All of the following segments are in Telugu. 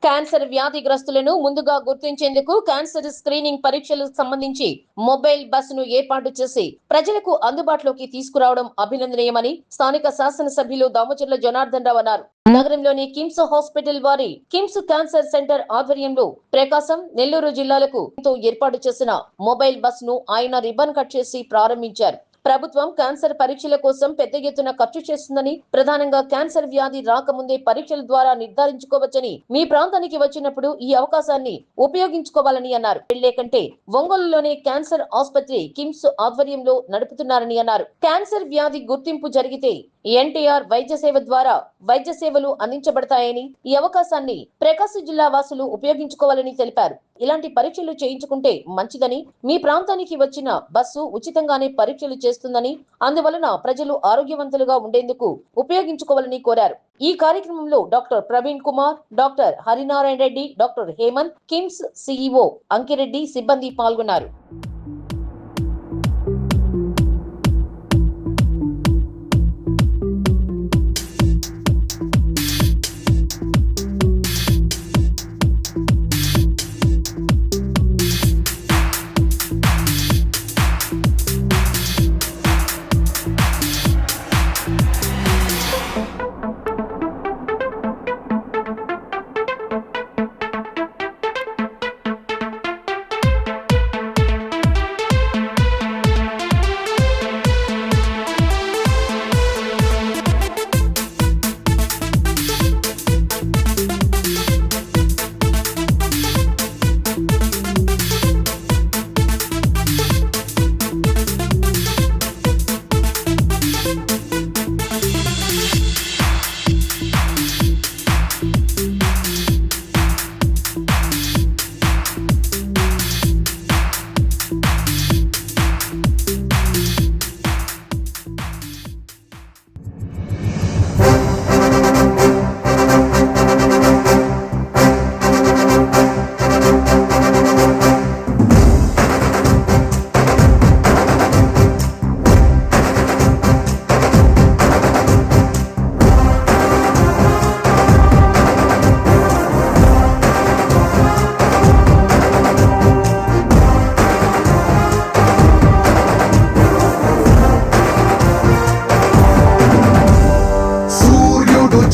క్యాన్సర్ వ్యాధిగ్రస్తులను ముందుగా గుర్తించేందుకు క్యాన్సర్ స్క్రీనింగ్ పరీక్షలకు సంబంధించి మొబైల్ బస్సును ఏర్పాటు చేసి ప్రజలకు అందుబాటులోకి తీసుకురావడం అభినందనీయమని స్థానిక శాసనసభ్యులు దామచర్ల జనార్దన్ రావు అన్నారు. నగరంలోని కిమ్స్ హాస్పిటల్ వారి కిమ్స్ క్యాన్సర్ సెంటర్ ఆధ్వర్యంలో ప్రకాశం, నెల్లూరు జిల్లాలకు ఏర్పాటు చేసిన మొబైల్ బస్సును ఆయన రిబ్బన్ కట్ చేసి ప్రారంభించారు. ప్రభుత్వం క్యాన్సర్ పరీక్షల కోసం పెద్ద ఎత్తున ఖర్చు చేస్తుందని, ప్రధానంగా క్యాన్సర్ వ్యాధి రాకముందే పరీక్షల ద్వారా నిర్ధారించుకోవచ్చని, మీ ప్రాంతానికి వచ్చినప్పుడు ఈ అవకాశాన్ని ఉపయోగించుకోవాలని అన్నారు. వెళ్లే కంటే ఒంగోలులోనే క్యాన్సర్ ఆసుపత్రి కిమ్స్ ఆధ్వర్యంలో నడుపుతున్నారని అన్నారు. క్యాన్సర్ వ్యాధి గుర్తింపు జరిగితే ఎన్టీఆర్ వైద్య సేవ ద్వారా వైద్య సేవలు అందించబడతాయని, ఈ అవకాశాన్ని ప్రకాశం జిల్లా వాసులు ఉపయోగించుకోవాలని తెలిపారు. ఇలాంటి పరీక్షలు చేయించుకుంటే మంచిదని, మీ ప్రాంతానికి వచ్చిన బస్సు ఉచితంగానే పరీక్షలు చేస్తుందని, అందువలన ప్రజలు ఆరోగ్యవంతులుగా ఉండేందుకు ఉపయోగించుకోవాలని కోరారు. ఈ కార్యక్రమంలో doctor Praveen Kumar, doctor Harinarayana Reddy, doctor Hemanth, KIMS CEO Ankireddy సిబ్బంది పాల్గొన్నారు.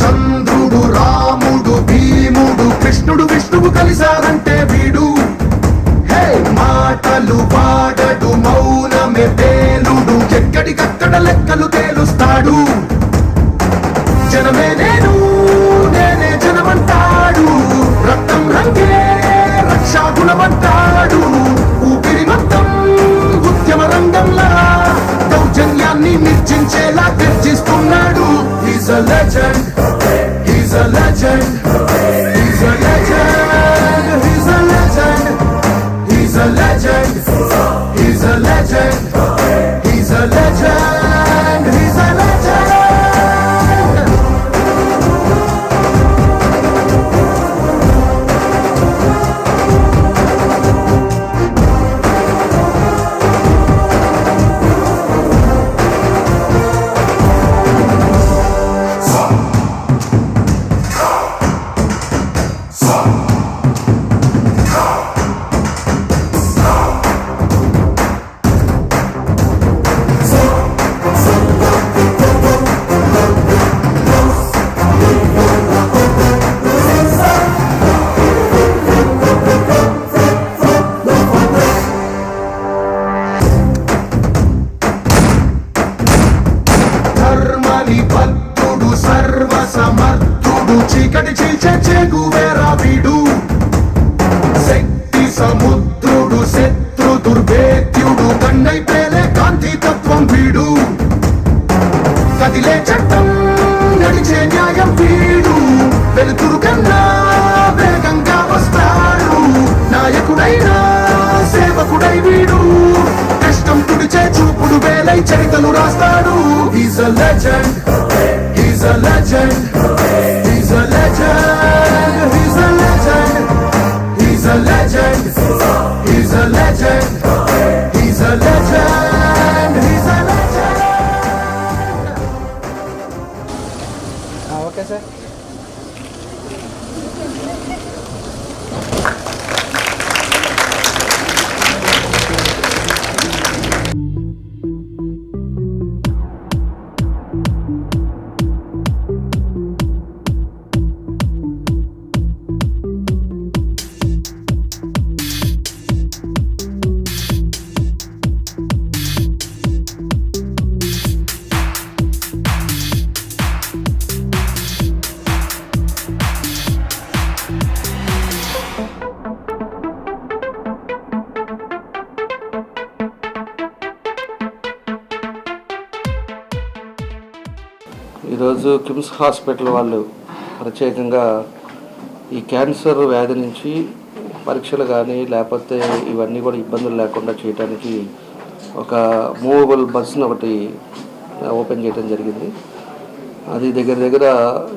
చంద్రుడు, రాముడు, భీముడు, కృష్ణుడు, విష్ణువు కలిసారంటే వీడు. హే మాటలు వాడడు, మౌనమే పేలుడు, ఎక్కడికక్కడ లెక్కలు తేలుస్తాడు. జనమే నేను, నేనే జనమంటాడు, రక్తం రంగే రక్షాగుణమంటాడు. ఊపిరి మొత్తం ఉద్యమ రంగంలా దౌర్జన్యాన్ని నిర్జించేలా గర్జిస్తున్నాడు. He's a legend, he's a legend, he's a legend, he's a legend, he's a legend, he's a legend, he's a legend, he's a legend. భక్తుడు, సర్వ సమర్థుడు, చీకటి చీల్చే చేగువేరా వీడు. శక్తి సముద్రుడు, శత్రు దుర్భేద్యుడు, కన్నై పేలే కాంతి తత్వం వీడు. కదిలే చట్టం, నడిచే న్యాయం వీడు. వెలుతురు కన్నా వేగంగా వస్తాడు, నాయకుడైనా సేవకుడై వీడు. కష్టం తుడిచే చూపుడు వేలై చరితలు రాస్తాడు. He's a legend, he's a legend, he's a legend, he's a legend, he's a legend, he's a legend, he's a legend, he's a legend. Okay sir. ఈరోజు కిమ్స్ హాస్పిటల్ వాళ్ళు ప్రత్యేకంగా ఈ క్యాన్సర్ వ్యాధి నుంచి పరీక్షలు కానీ లేకపోతే ఇవన్నీ కూడా ఇబ్బందులు లేకుండా చేయడానికి ఒక మూవబుల్ బస్సును ఒకటి ఓపెన్ చేయడం జరిగింది. అది దగ్గర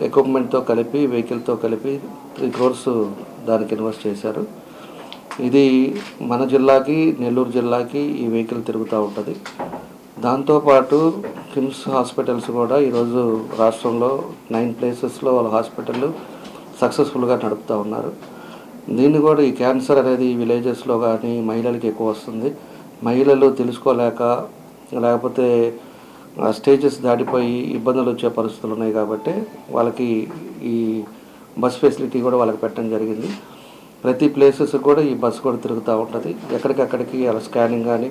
ఎక్విప్మెంట్తో కలిపి వెహికల్తో కలిపి 3 crores దానికి ఇన్వెస్ట్ చేశారు. ఇది మన జిల్లాకి నెల్లూరు జిల్లాకి ఈ వెహికల్ తిరుగుతూ ఉంటుంది. దాంతోపాటు కిమ్స్ హాస్పిటల్స్ కూడా ఈరోజు రాష్ట్రంలో 9 places వాళ్ళ హాస్పిటల్ సక్సెస్ఫుల్గా నడుపుతూ ఉన్నారు. దీన్ని కూడా ఈ క్యాన్సర్ అనేది విలేజెస్లో కానీ మహిళలకి ఎక్కువ వస్తుంది. మహిళలు తెలుసుకోలేక లేకపోతే స్టేజెస్ దాటిపోయి ఇబ్బందులు వచ్చే పరిస్థితులు ఉన్నాయి కాబట్టి వాళ్ళకి ఈ బస్ ఫెసిలిటీ కూడా వాళ్ళకి పెట్టడం జరిగింది. ప్రతి ప్లేసెస్ కూడా ఈ బస్సు కూడా తిరుగుతూ ఉంటుంది. ఎక్కడికక్కడికి అలా స్కానింగ్ కానీ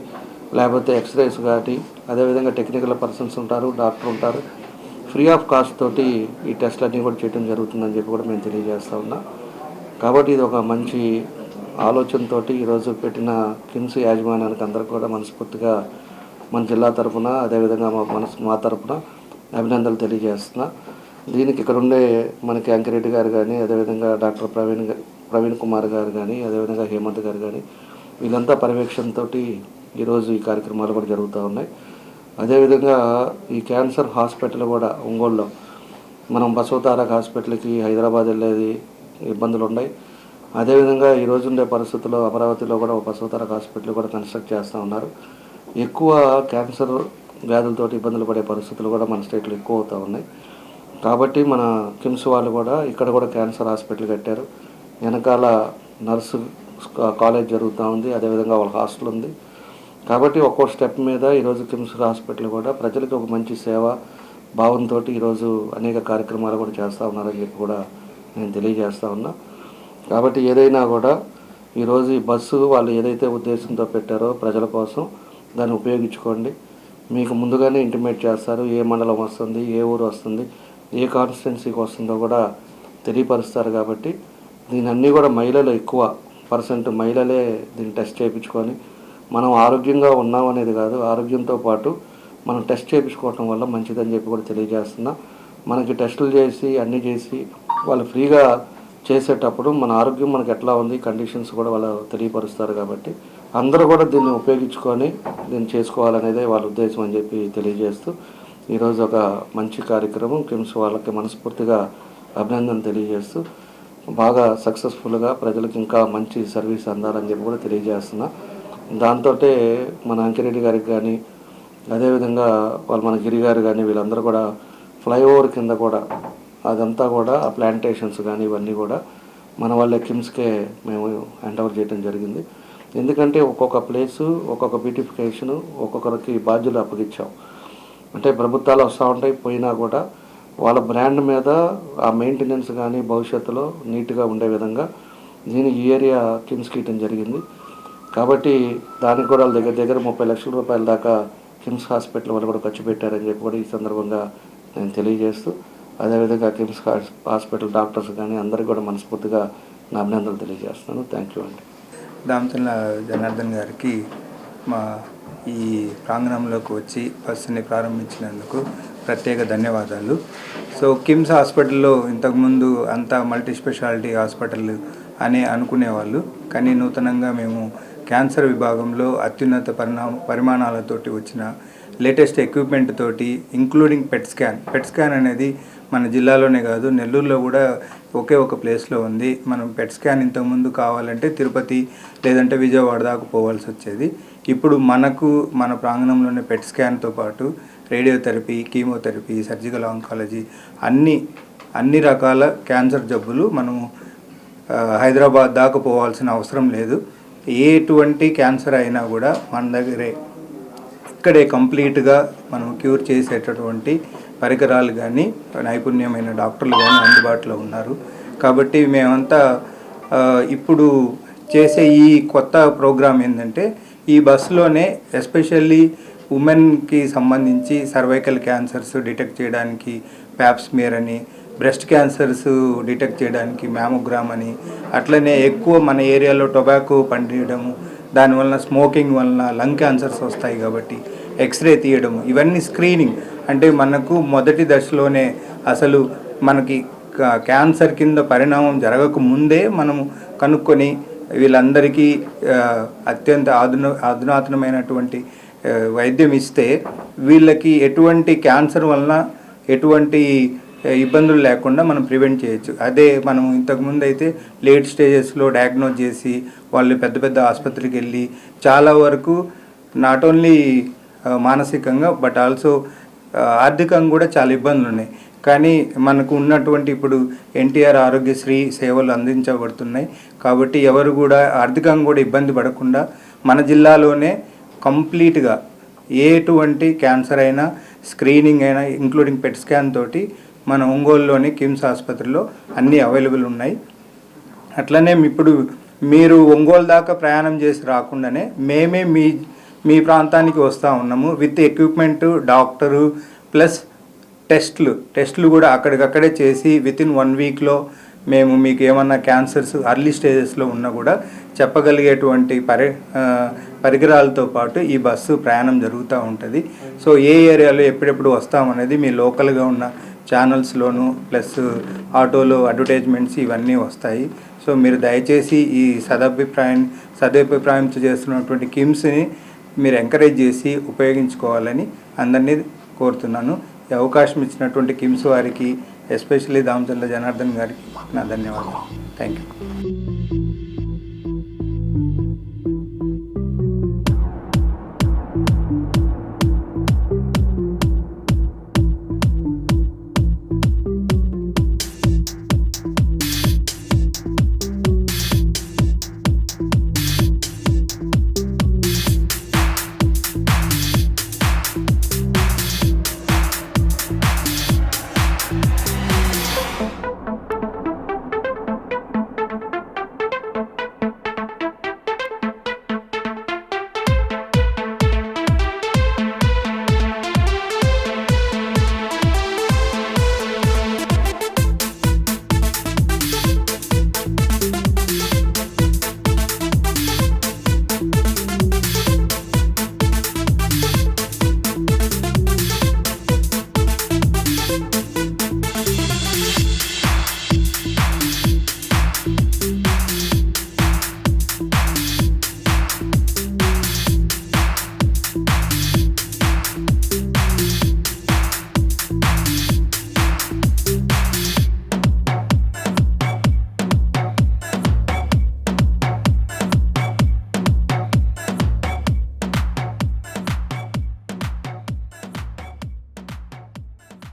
లేకపోతే ఎక్స్రేస్ కానీ అదేవిధంగా టెక్నికల్ పర్సన్స్ ఉంటారు, డాక్టర్ ఉంటారు. ఫ్రీ ఆఫ్ కాస్ట్ తోటి ఈ టెస్ట్లన్నీ కూడా చేయడం జరుగుతుందని చెప్పి కూడా మేము తెలియజేస్తూ ఉన్నాం. కాబట్టి ఇది ఒక మంచి ఆలోచనతో ఈరోజు పెట్టిన కిమ్స్ యాజమాన్యానికి అందరికీ కూడా మనస్ఫూర్తిగా మన జిల్లా తరఫున అదేవిధంగా మా తరఫున అభినందనలు తెలియజేస్తున్నా. దీనికి ఇక్కడ ఉండే మనకి అంకిరెడ్డి గారు కానీ అదేవిధంగా డాక్టర్ ప్రవీణ్ కుమార్ గారు కానీ అదేవిధంగా హేమంత్ గారు కానీ వీళ్ళంతా పర్యవేక్షణతో ఈరోజు ఈ కార్యక్రమాలు కూడా జరుగుతూ ఉన్నాయి. అదేవిధంగా ఈ క్యాన్సర్ హాస్పిటల్ కూడా ఒంగోలులో మనం బసవతారక్ హాస్పిటల్కి హైదరాబాద్ వెళ్ళేది ఇబ్బందులు ఉన్నాయి. అదేవిధంగా ఈరోజు ఉండే పరిస్థితుల్లో అమరావతిలో కూడా బసవతారక్ హాస్పిటల్ కూడా కన్స్ట్రక్ట్ చేస్తూ ఉన్నారు. ఎక్కువ క్యాన్సర్ వ్యాధులతో ఇబ్బందులు పడే పరిస్థితులు కూడా మన స్టేట్లో ఎక్కువ అవుతూ ఉన్నాయి. కాబట్టి మన కిమ్స్ వాళ్ళు కూడా ఇక్కడ కూడా క్యాన్సర్ హాస్పిటల్ కట్టారు. వెనకాల నర్సు కాలేజ్ జరుగుతూ ఉంది, అదేవిధంగా వాళ్ళ హాస్టల్ ఉంది. కాబట్టి ఒక్కో స్టెప్ మీద ఈరోజు కిమ్స్ హాస్పిటల్ కూడా ప్రజలకు ఒక మంచి సేవ భావంతో ఈరోజు అనేక కార్యక్రమాలు కూడా చేస్తూ ఉన్నారని చెప్పి కూడా నేను తెలియజేస్తూ ఉన్నా. కాబట్టి ఏదైనా కూడా ఈరోజు ఈ బస్సు వాళ్ళు ఏదైతే ఉద్దేశంతో పెట్టారో ప్రజల కోసం దాన్ని ఉపయోగించుకోండి. మీకు ముందుగానే ఇంటిమేట్ చేస్తారు, ఏ మండలం వస్తుంది, ఏ ఊరు వస్తుంది, ఏ కాన్స్టిట్యున్సీకి వస్తుందో కూడా తెలియపరుస్తారు. కాబట్టి దీని అన్నీ కూడా మహిళలు ఎక్కువ % మహిళలే దీన్ని టెస్ట్ చేయించుకొని మనం ఆరోగ్యంగా ఉన్నాం అనేది కాదు, ఆరోగ్యంతో పాటు మనం టెస్ట్ చేయించుకోవటం వల్ల మంచిదని చెప్పి కూడా తెలియజేస్తున్నా. మనకి టెస్టులు చేసి అన్నీ చేసి వాళ్ళు ఫ్రీగా చేసేటప్పుడు మన ఆరోగ్యం మనకు ఎట్లా ఉంది కండిషన్స్ కూడా వాళ్ళు తెలియపరుస్తారు. కాబట్టి అందరూ కూడా దీన్ని ఉపయోగించుకొని దీన్ని చేసుకోవాలనేదే వాళ్ళ ఉద్దేశం అని చెప్పి తెలియజేస్తూ ఈరోజు ఒక మంచి కార్యక్రమం కిమ్స్ వాళ్ళకి మనస్ఫూర్తిగా అభినందన తెలియజేస్తూ బాగా సక్సెస్ఫుల్గా ప్రజలకు ఇంకా మంచి సర్వీస్ అందాలని చెప్పి కూడా తెలియజేస్తున్నా. దాంతో మన అంకిరెడ్డి గారికి కానీ అదేవిధంగా వాళ్ళు మన గిరి గారు కానీ వీళ్ళందరూ కూడా ఫ్లైఓవర్ కింద కూడా అదంతా కూడా ఆ ప్లాంటేషన్స్ కానీ ఇవన్నీ కూడా మన వాళ్ళ కిమ్స్కే మేము హ్యాండ్ ఓవర్ చేయడం జరిగింది. ఎందుకంటే ఒక్కొక్క ప్లేసు ఒక్కొక్క బ్యూటిఫికేషను ఒక్కొక్కరికి బాధ్యులు అప్పగించాం. అంటే ప్రభుత్వాలు వస్తూ ఉంటాయి, పోయినా కూడా వాళ్ళ బ్రాండ్ మీద ఆ మెయింటెనెన్స్ కానీ భవిష్యత్తులో నీట్గా ఉండే విధంగా దీని ఈ ఏరియా కిమ్స్కి ఇవ్వడం జరిగింది. కాబట్టి దానికి కూడా వాళ్ళ దగ్గర 30 లక్షల రూపాయల దాకా కిమ్స్ హాస్పిటల్ వాళ్ళు కూడా ఖర్చు పెట్టారని చెప్పి కూడా ఈ సందర్భంగా నేను తెలియజేస్తూ అదేవిధంగా కిమ్స్ హాస్పిటల్ డాక్టర్స్ కానీ అందరికీ కూడా మనస్ఫూర్తిగా నా అభినందనలు తెలియజేస్తున్నాను. థ్యాంక్ యూ అండి. దామచర్ల జనార్దన్ గారికి మా ఈ ప్రాంగణంలోకి వచ్చి బస్సుని ప్రారంభించినందుకు ప్రత్యేక ధన్యవాదాలు. సో కిమ్స్ హాస్పిటల్లో ఇంతకుముందు అంతా మల్టీ స్పెషాలిటీ హాస్పిటల్ అని అనుకునేవాళ్ళు, కానీ నూతనంగా మేము క్యాన్సర్ విభాగంలో అత్యున్నత పరిమాణాలతోటి వచ్చిన లేటెస్ట్ ఎక్విప్మెంట్ తోటి ఇంక్లూడింగ్ పెట్ స్కాన్ అనేది మన జిల్లాలోనే కాదు నెల్లూరులో కూడా ఒకే ఒక ప్లేస్లో ఉంది. మనం పెట్ స్కాన్ ఇంతకుముందు కావాలంటే తిరుపతి లేదంటే విజయవాడ దాకా పోవాల్సి వచ్చేది. ఇప్పుడు మన ప్రాంగణంలోనే పెట్ స్కాన్తో పాటు రేడియోథెరపీ, కీమోథెరపీ, సర్జికల్ ఆంకాలజీ అన్ని రకాల క్యాన్సర్ జబ్బులు మనము హైదరాబాద్ దాకా పోవాల్సిన అవసరం లేదు. ఎటువంటి క్యాన్సర్ అయినా కూడా మన దగ్గరే ఇక్కడే కంప్లీట్గా మనం క్యూర్ చేసేటటువంటి పరికరాలు కానీ నైపుణ్యమైన డాక్టర్లు కానీ అందుబాటులో ఉన్నారు. కాబట్టి మేమంతా ఇప్పుడు చేసే ఈ కొత్త ప్రోగ్రాం ఏంటంటే ఈ బస్సులోనే ఎస్పెషల్లీ ఉమెన్కి సంబంధించి సర్వైకల్ క్యాన్సర్స్ డిటెక్ట్ చేయడానికి ప్యాప్స్మియర్ అని, బ్రెస్ట్ క్యాన్సర్స్ డిటెక్ట్ చేయడానికి మ్యామోగ్రామ్ అని, అట్లనే ఎక్కువ మన ఏరియాలో టొబాకో పండియడము దానివలన స్మోకింగ్ వలన లంగ్ క్యాన్సర్స్ వస్తాయి. కాబట్టి ఎక్స్రే తీయడము, ఇవన్నీ స్క్రీనింగ్. అంటే మనకు మొదటి దశలోనే అసలు మనకి క్యాన్సర్ కింద పరిణామం జరగక ముందే మనము కనుక్కొని వీళ్ళందరికీ అత్యంత అధునాతనమైనటువంటి వైద్యం ఇస్తే వీళ్ళకి ఎటువంటి క్యాన్సర్ వలన ఎటువంటి ఇబ్బందులు లేకుండా మనం ప్రివెంట్ చేయొచ్చు. అదే మనం ఇంతకుముందు అయితే లేట్ స్టేజెస్లో డయాగ్నోజ్ చేసి వాళ్ళు పెద్ద పెద్ద ఆసుపత్రికి వెళ్ళి చాలా వరకు నాట్ ఓన్లీ మానసికంగా బట్ ఆల్సో ఆర్థికంగా కూడా చాలా ఇబ్బందులు ఉన్నాయి. కానీ మనకు ఉన్నటువంటి ఇప్పుడు ఎన్టీఆర్ ఆరోగ్యశ్రీ సేవలు అందించబడుతున్నాయి కాబట్టి ఎవరు కూడా ఆర్థికంగా కూడా ఇబ్బంది పడకుండా మన జిల్లాలోనే కంప్లీట్గా ఎటువంటి క్యాన్సర్ అయినా స్క్రీనింగ్ అయినా ఇంక్లూడింగ్ పెట్ స్కాన్ తోటి మన ఒంగోలులోని కిమ్స్ ఆసుపత్రిలో అన్నీ అవైలబుల్ ఉన్నాయి. అట్లనే ఇప్పుడు మీరు ఒంగోలు దాకా ప్రయాణం చేసి రాకుండానే మేమే మీ ప్రాంతానికి వస్తూ ఉన్నాము విత్ ఎక్విప్మెంటు, డాక్టరు ప్లస్ టెస్టులు కూడా అక్కడికక్కడే చేసి వితిన్ 1 వీక్లో మేము మీకు ఏమన్నా క్యాన్సర్స్ అర్లీ స్టేజెస్లో ఉన్నా కూడా చెప్పగలిగేటువంటి పరికరాలతో పాటు ఈ బస్సు ప్రయాణం జరుగుతూ ఉంటుంది. సో ఏ ఏరియాలో ఎప్పుడెప్పుడు వస్తామనేది మీ లోకల్గా ఉన్న ఛానల్స్లోను ప్లస్ ఆటోలో అడ్వర్టైజ్మెంట్స్ ఇవన్నీ వస్తాయి. సో మీరు దయచేసి ఈ సదభిప్రాయంతో చేస్తున్నటువంటి కిమ్స్ని మీరు ఎంకరేజ్ చేసి ఉపయోగించుకోవాలని అందరినీ కోరుతున్నాను. ఈ అవకాశం ఇచ్చినటువంటి కిమ్స్ వారికి ఎస్పెషల్లీ దామచర్ల జనార్దన్ గారికి నా ధన్యవాదాలు. Thank you.